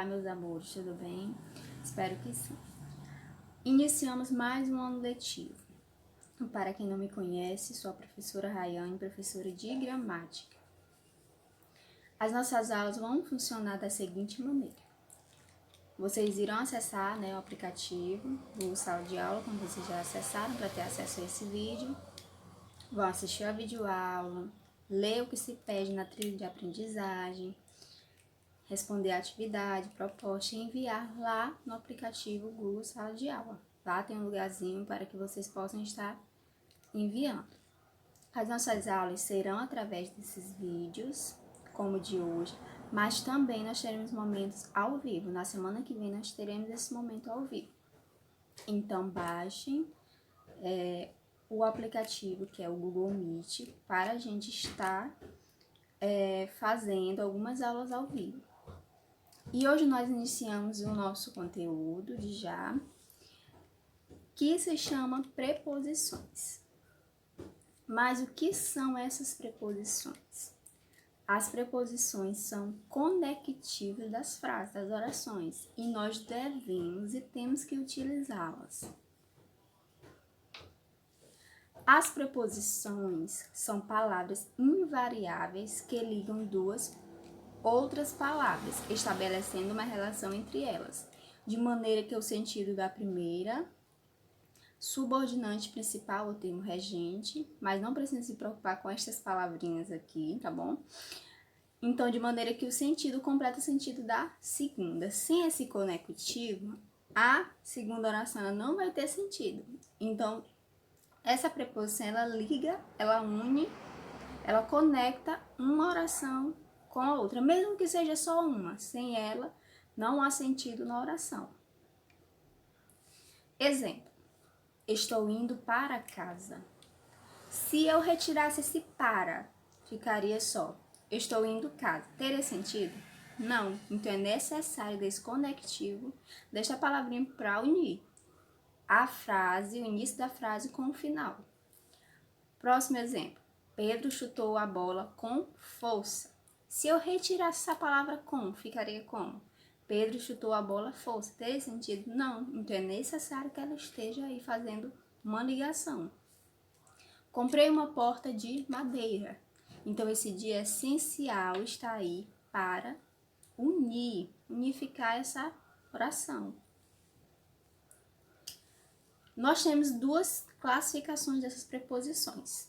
Olá, meus amores, tudo bem? Espero que sim. Iniciamos mais um ano letivo. Para quem não me conhece, sou a professora Rayane, professora de gramática. As nossas aulas vão funcionar da seguinte maneira. Vocês irão acessar, o aplicativo do Sala de Aula, como vocês já acessaram, para ter acesso a esse vídeo. Vão assistir a videoaula, ler o que se pede na trilha de aprendizagem, responder a atividade proposta e enviar lá no aplicativo Google Sala de Aula. Lá tem um lugarzinho para que vocês possam estar enviando. As nossas aulas serão através desses vídeos, como o de hoje, mas também nós teremos momentos ao vivo. Na semana que vem nós teremos esse momento ao vivo. Então baixem o aplicativo que é o Google Meet para a gente estar fazendo algumas aulas ao vivo. E hoje nós iniciamos o nosso conteúdo de já, que se chama preposições. Mas o que são essas preposições? As preposições são conectivas das frases, das orações, e nós devemos e temos que utilizá-las. As preposições são palavras invariáveis que ligam duas outras palavras, estabelecendo uma relação entre elas, de maneira que o sentido da primeira, subordinante principal, o termo regente, mas não precisa se preocupar com estas palavrinhas aqui, tá bom? Então, de maneira que o sentido completa o sentido da segunda. Sem esse conectivo, a segunda oração ela não vai ter sentido. Então, essa preposição, ela liga, ela une, ela conecta uma oração com a outra, mesmo que seja só uma. Sem ela, não há sentido na oração. Exemplo. Estou indo para casa. Se eu retirasse esse para, ficaria só estou indo casa. Teria sentido? Não. Então é necessário desse conectivo, desta palavrinha para unir a frase, o início da frase com o final. Próximo exemplo. Pedro chutou a bola com força. Se eu retirasse essa palavra com, ficaria como? Pedro chutou a bola força. Teria sentido? Não. Então é necessário que ela esteja aí fazendo uma ligação. Comprei uma porta de madeira. Então esse dia é essencial está aí para unificar essa oração. Nós temos duas classificações dessas preposições.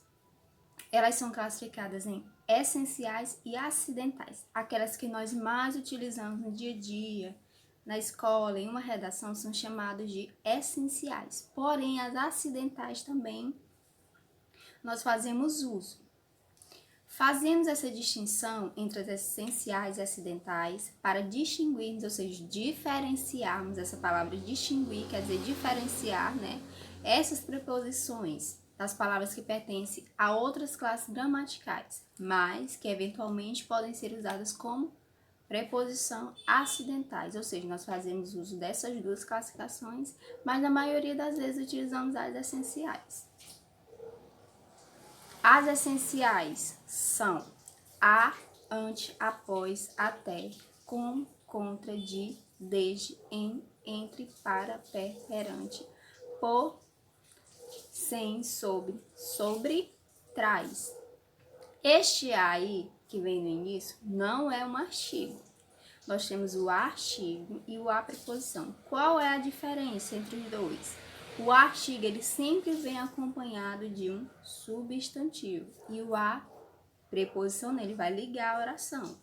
Elas são classificadas em essenciais e acidentais. Aquelas que nós mais utilizamos no dia a dia, na escola, em uma redação, são chamadas de essenciais. Porém, as acidentais também nós fazemos uso. Fazemos essa distinção entre as essenciais e acidentais para distinguirmos, ou seja, diferenciarmos. Essa palavra distinguir quer dizer diferenciar, essas preposições das palavras que pertencem a outras classes gramaticais, mas que eventualmente podem ser usadas como preposição acidentais, ou seja, nós fazemos uso dessas duas classificações, mas na maioria das vezes utilizamos as essenciais. As essenciais são a, ante, após, até, com, contra, de, desde, em, entre, para, perante, por, sem, sobre, traz. Este aí, que vem no início, não é um artigo. Nós temos o artigo e o a preposição. Qual é a diferença entre os dois? O artigo, ele sempre vem acompanhado de um substantivo. E o a preposição, ele vai ligar a oração.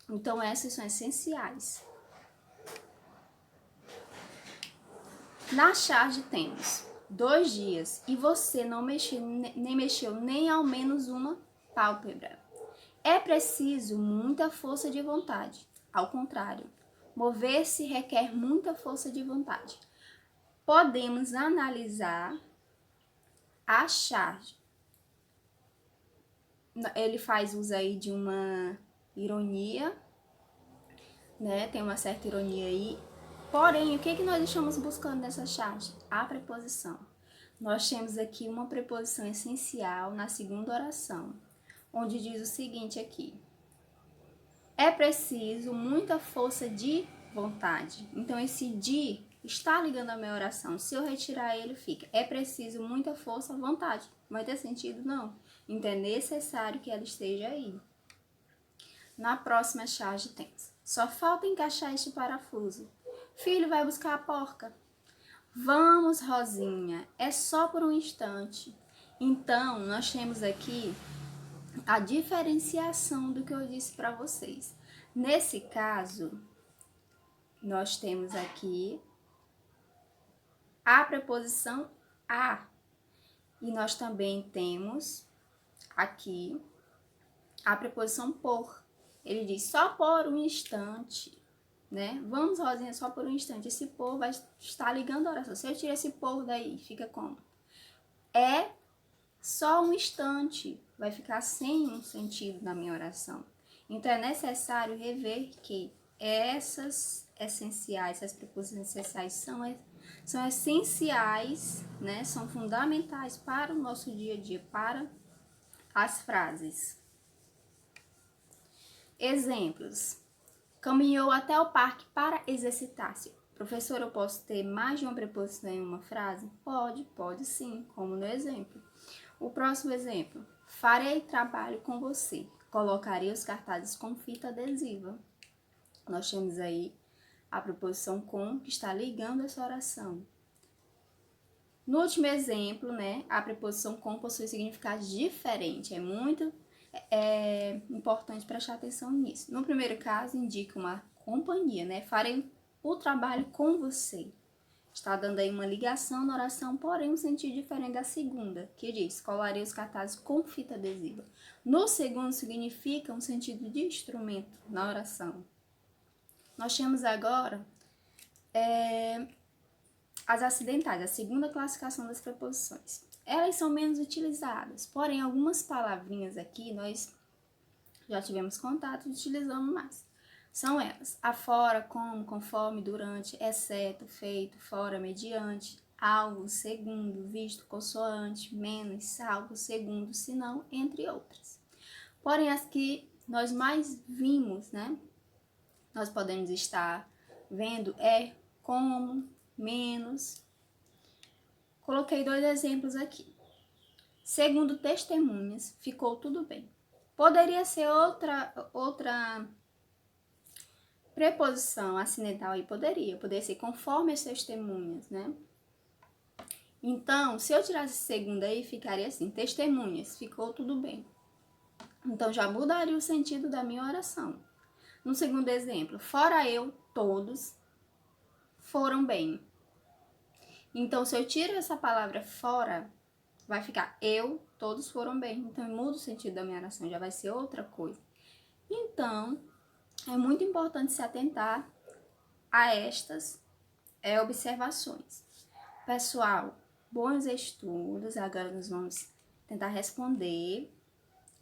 Então, essas são essenciais. Na charge temos 2 dias e você não mexeu nem ao menos uma pálpebra. É preciso muita força de vontade. Ao contrário, mover-se requer muita força de vontade. Podemos analisar a charge. Ele faz uso aí de uma ironia, Tem uma certa ironia aí. Porém, o que nós estamos buscando nessa charge? A preposição. Nós temos aqui uma preposição essencial na segunda oração, onde diz o seguinte aqui. É preciso muita força de vontade. Então, esse de está ligando a minha oração. Se eu retirar ele, fica. É preciso muita força, vontade. Vai ter sentido? Não. Então, é necessário que ela esteja aí. Na próxima charge temos. Só falta encaixar este parafuso. Filho, vai buscar a porca. Vamos, Rosinha. É só por um instante. Então, nós temos aqui a diferenciação do que eu disse para vocês. Nesse caso, nós temos aqui a preposição a. E nós também temos aqui a preposição por. Ele diz só por um instante, né? Vamos, Rosinha, só por um instante. Esse por vai estar ligando a oração. Se eu tirar esse por daí, fica como? É só um instante. Vai ficar sem um sentido na minha oração. Então, é necessário rever que essas preposições essenciais são essenciais, né? São fundamentais para o nosso dia a dia, para as frases. Exemplos. Caminhou até o parque para exercitar-se. Professor, eu posso ter mais de uma preposição em uma frase? Pode sim, como no exemplo. O próximo exemplo. Farei trabalho com você. Colocarei os cartazes com fita adesiva. Nós temos aí a preposição com, que está ligando essa oração. No último exemplo, né, a preposição com possui significado diferente. É muito importante prestar atenção nisso. No primeiro caso, indica uma companhia, né? Farei o trabalho com você. Está dando aí uma ligação na oração, porém um sentido diferente da segunda, que diz, colarei os cartazes com fita adesiva. No segundo, significa um sentido de instrumento na oração. Nós temos agora as acidentais, a segunda classificação das preposições. Elas são menos utilizadas, porém algumas palavrinhas aqui nós já tivemos contato e utilizamos mais. São elas: afora, como, conforme, durante, exceto, feito, fora, mediante, algo, segundo, visto, consoante, menos, salvo, segundo, senão, entre outras. Porém, as que nós mais vimos, né? Nós podemos estar vendo como, menos. Coloquei 2 exemplos aqui. Segundo testemunhas, ficou tudo bem. Poderia ser outra preposição acidental aí, poderia ser conforme as testemunhas, né? Então, se eu tirasse segundo aí, ficaria assim, testemunhas, ficou tudo bem. Então, já mudaria o sentido da minha oração. No segundo exemplo, fora eu, todos foram bem. Então, se eu tiro essa palavra fora, vai ficar eu, todos foram bem. Então, muda o sentido da minha oração, já vai ser outra coisa. Então, é muito importante se atentar a estas observações. Pessoal, bons estudos. Agora nós vamos tentar responder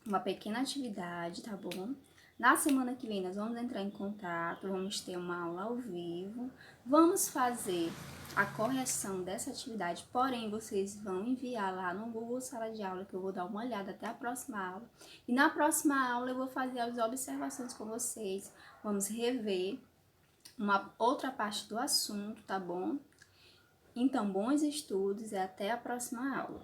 uma pequena atividade, tá bom? Na semana que vem nós vamos entrar em contato, vamos ter uma aula ao vivo, vamos fazer a correção dessa atividade, porém vocês vão enviar lá no Google Sala de Aula, que eu vou dar uma olhada até a próxima aula. E na próxima aula eu vou fazer as observações com vocês, vamos rever uma outra parte do assunto, tá bom? Então, bons estudos e até a próxima aula.